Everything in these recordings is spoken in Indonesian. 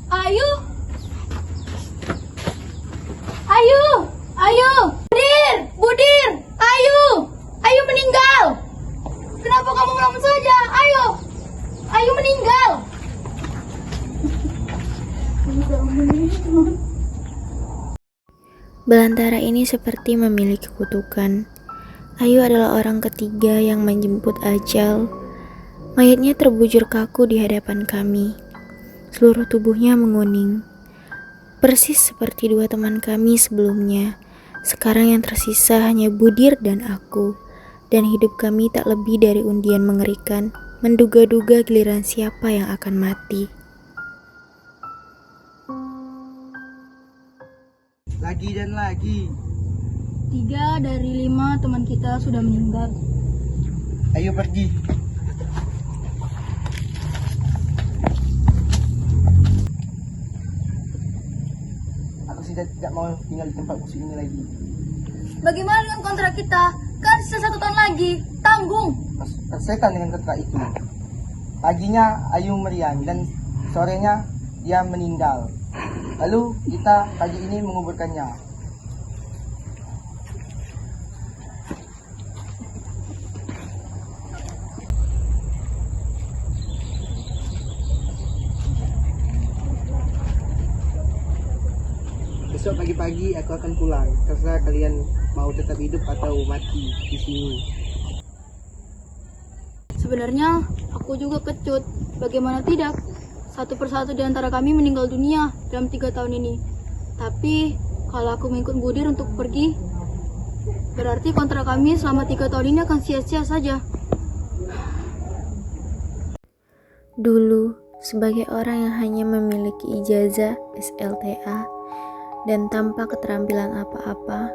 Ayu, Ayu, Ayu, Budir, Ayu meninggal. Kenapa kamu melamun saja? Ayu meninggal. Belantara ini seperti memiliki kutukan. Ayu adalah orang ketiga yang menjemput ajal. Mayatnya terbujur kaku di hadapan kami. Seluruh tubuhnya menguning. Persis seperti dua teman kami sebelumnya. Sekarang yang tersisa hanya Budir dan aku. Dan hidup kami tak lebih dari undian mengerikan, menduga-duga giliran siapa yang akan mati. Lagi dan lagi. 3 dari 5 teman kita sudah meninggal. Ayo pergi. Aku sudah tidak mau tinggal di tempat musuh ini lagi. Bagaimana dengan kontrak kita? Kan sisa 1 tahun lagi. Tanggung. Selesaikan dengan kontrak itu. Paginya Ayu meriang dan sorenya dia meninggal. Lalu kita pagi ini menguburkannya. Besok pagi-pagi aku akan pulang. Terserah kalian mau tetap hidup atau mati di sini. Sebenarnya aku juga kecut. Bagaimana tidak? Satu persatu di antara kami meninggal dunia dalam 3 tahun ini. Tapi kalau aku mengikut Budir untuk pergi, berarti kontrak kami selama 3 tahun ini akan sia-sia saja. Dulu, sebagai orang yang hanya memiliki ijazah SLTA dan tanpa keterampilan apa-apa,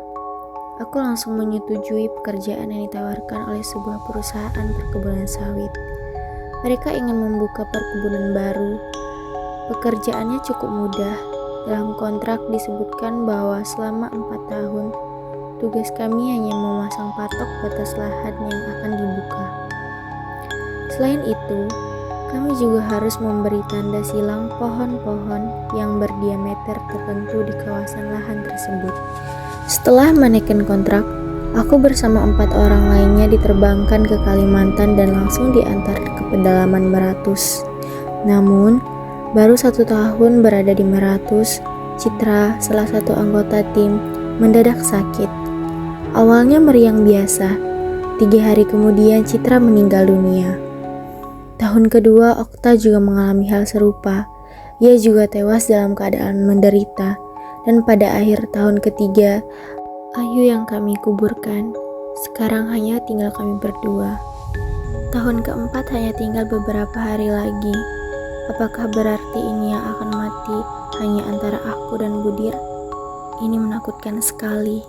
aku langsung menyetujui pekerjaan yang ditawarkan oleh sebuah perusahaan perkebunan sawit. Mereka ingin membuka perkebunan baru. Pekerjaannya cukup mudah. Dalam kontrak disebutkan bahwa selama 4 tahun, tugas kami hanya memasang patok batas lahan yang akan dibuka. Selain itu, kami juga harus memberi tanda silang pohon-pohon yang berdiameter tertentu di kawasan lahan tersebut. Setelah menekan kontrak, aku bersama 4 orang lainnya diterbangkan ke Kalimantan dan langsung diantar ke pedalaman Meratus. Namun, baru 1 tahun berada di Meratus, Citra, salah satu anggota tim, mendadak sakit. Awalnya meriang biasa. 3 hari kemudian Citra meninggal dunia. Tahun kedua, Okta juga mengalami hal serupa. Ia juga tewas dalam keadaan menderita. Dan pada akhir tahun ketiga, Ayu yang kami kuburkan. Sekarang hanya tinggal kami berdua. Tahun keempat hanya tinggal beberapa hari lagi. Apakah berarti ini yang akan mati hanya antara aku dan Budir? Ini menakutkan sekali.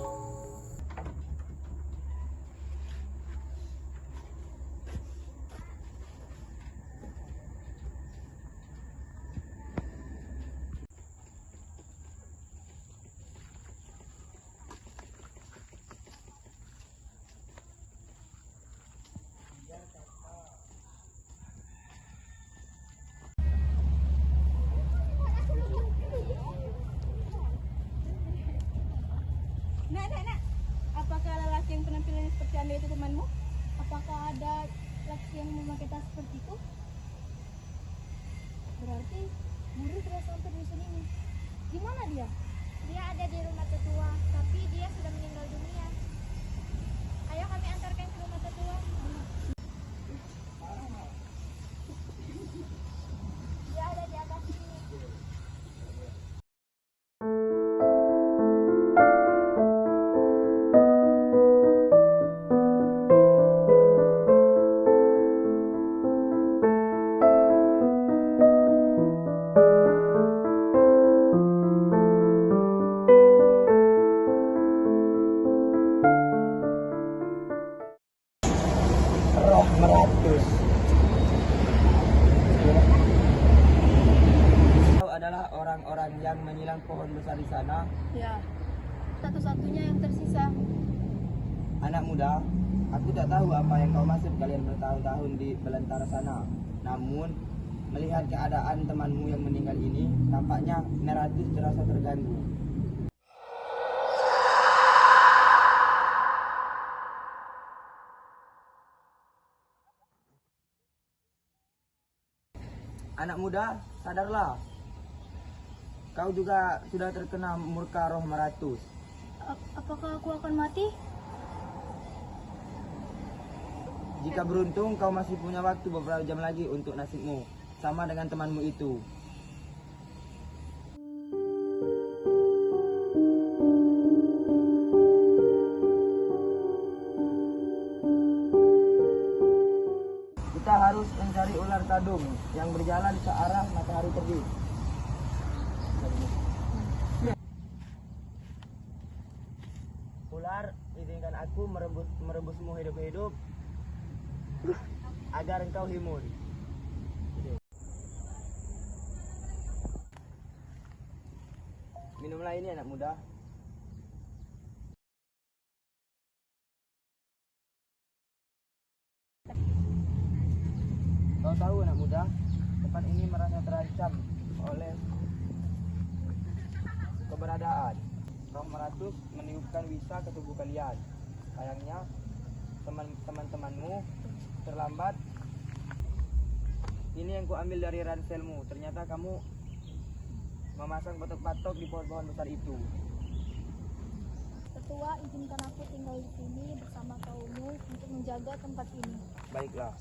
Nak. Apakah lelaki yang penampilannya seperti Anda itu temanmu? Apakah ada lelaki yang memakai tas seperti itu? Berarti Budir sudah sampai di sini. Di mana dia? Dia ada di rumah tetua, tapi dia sudah meninggal dunia. Ayo kami antarkan ke rumah tetua. Dia ada di atas sini. Roh Meratus. Kau adalah orang-orang yang menyilang pohon besar di sana. Ya, satu-satunya yang tersisa. Anak muda, aku tak tahu apa yang kau maksud kalian bertahun-tahun di belantara sana. Namun, Melihat keadaan temanmu yang meninggal ini, tampaknya Meratus terasa terganggu. Anak muda, sadarlah. Kau juga sudah terkena murka roh Meratus. Apakah aku akan mati? Jika beruntung, kau masih punya waktu beberapa jam lagi untuk nasibmu, sama dengan temanmu itu. Kita harus mencari ular kadung yang berjalan searah matahari terbit. Ular, izinkan aku merebusmu hidup-hidup agar engkau himun. Minumlah ini anak muda. Kau tahu anak muda, tempat ini merasa terancam oleh keberadaan roh Meratus meniupkan wisa ke tubuh kalian. Sayangnya teman-temanmu terlambat. Ini yang kuambil dari ranselmu. Ternyata kamu memasang patok-patok di pohon-pohon besar itu. Tetua, izinkan aku tinggal di sini bersama kaummu untuk menjaga tempat ini. Baiklah.